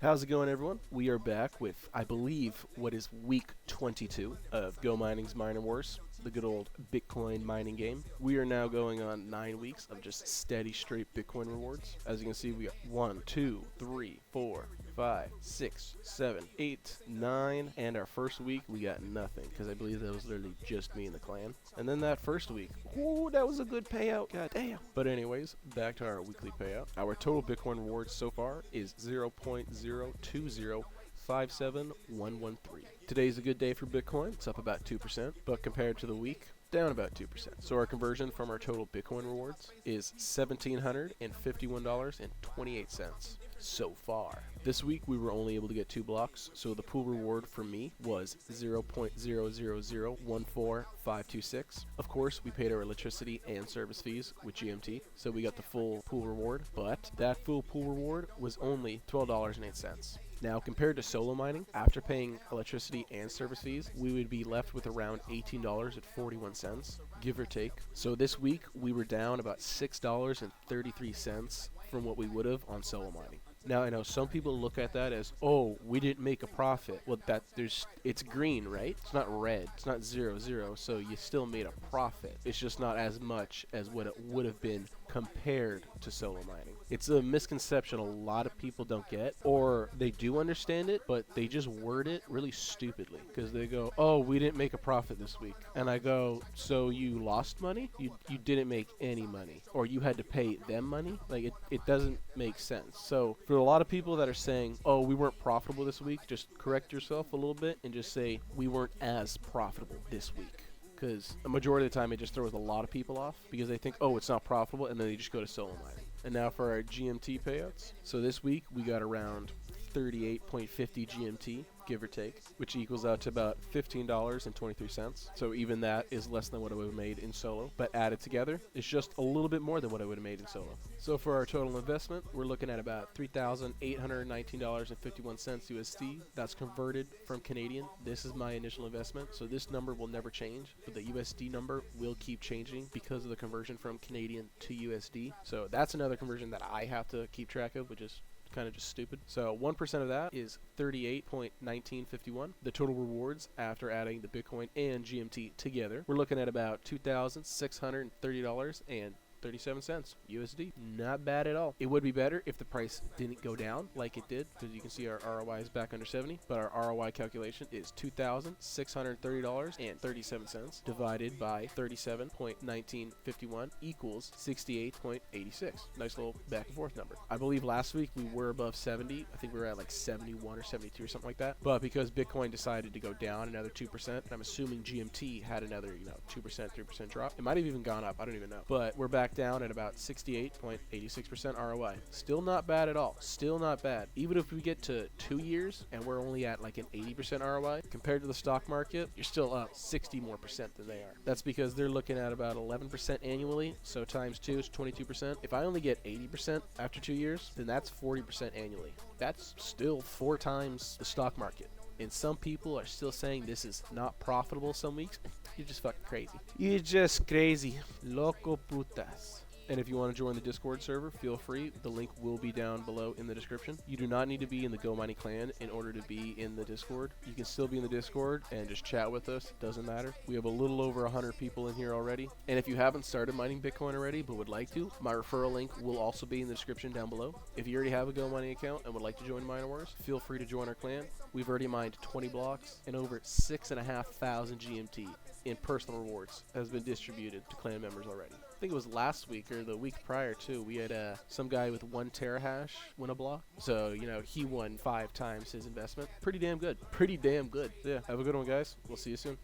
How's it going, everyone? We are back with, I believe, what is week 22 of GoMining's Miner Wars, the good old Bitcoin mining game. We are now going on 9 weeks of just steady, straight Bitcoin rewards. As you can see, we got 1, 2, 3, 4, 5, 6, 7, 8, 9, and our first week we got nothing because I believe that was literally just me and the clan. And then that first week, ooh, that was a good payout, god damn. But anyways, back to our weekly payout. Our total Bitcoin rewards so far is 0.02057113. Today's a good day for Bitcoin. It's up about 2%, but compared to the week, down about 2%. So our conversion from our total Bitcoin rewards is $1,751.28 so far. This week we were only able to get 2 blocks, so the pool reward for me was 0.00014526. Of course, we paid our electricity and service fees with GMT, so we got the full pool reward, but that full pool reward was only $12.08. Now, compared to solo mining, after paying electricity and service fees, we would be left with around $18.41, give or take. So this week, we were down about $6.33 from what we would have on solo mining. Now, I know some people look at that as, oh, we didn't make a profit. Well, it's green, right? It's not red. It's not 0, so you still made a profit. It's just not as much as what it would have been compared to solo mining. It's a misconception a lot of people don't get, or they do understand it, but they just word it really stupidly because they go, oh, we didn't make a profit this week. And I go, so you lost money? You didn't make any money, or you had to pay them money? Like, it doesn't make sense. So for a lot of people that are saying, oh, we weren't profitable this week, just correct yourself a little bit and just say we weren't as profitable this week. Because a majority of the time it just throws a lot of people off because they think, oh, it's not profitable, and then they just go to solo mining. And now for our GMT payouts. So this week we got around 38.50 GMT, give or take, which equals out to about $15.23. So even that is less than what I would have made in solo, but added together, it's just a little bit more than what I would have made in solo. So for our total investment, we're looking at about $3,819.51 USD. That's converted from Canadian. This is my initial investment, so this number will never change, but the USD number will keep changing because of the conversion from Canadian to USD. So that's another conversion that I have to keep track of, which is kind of just stupid. So 1% of that is 38.1951. The total rewards after adding the Bitcoin and GMT together, we're looking at about $2,630.37 USD. Not bad at all. It would be better if the price didn't go down like it did, because you can see our ROI is back under 70, but our ROI calculation is $2,630.37 divided by 37.1951 equals 68.86. Nice little back and forth number. I believe last week we were above 70. I think we were at like 71 or 72 or something like that. But because Bitcoin decided to go down another 2%, I'm assuming GMT had another, 2%, 3% drop. It might have even gone up. I don't even know. But we're back down at about 68.86% ROI. Still not bad at all. Still not bad. Even if we get to 2 years and we're only at like an 80% ROI, compared to the stock market, you're still up 60 more percent than they are. That's because they're looking at about 11% annually, so times 2 is 22%. If I only get 80% after 2 years, then that's 40% annually. That's still 4 times the stock market. And some people are still saying this is not profitable some weeks. You're just fucking crazy. You're just crazy. Loco putas. And if you want to join the Discord server, feel free. The link will be down below in the description. You do not need to be in the GoMining clan in order to be in the Discord. You can still be in the Discord and just chat with us. It doesn't matter. We have a little over 100 people in here already. And if you haven't started mining Bitcoin already but would like to, my referral link will also be in the description down below. If you already have a GoMining account and would like to join Miner Wars, feel free to join our clan. We've already mined 20 blocks and over 6,500 GMT in personal rewards has been distributed to clan members already. I think it was last week or the week prior too. We had some guy with 1 terahash win a block. So, he won 5 times his investment. Pretty damn good. Pretty damn good. Yeah, have a good one, guys. We'll see you soon.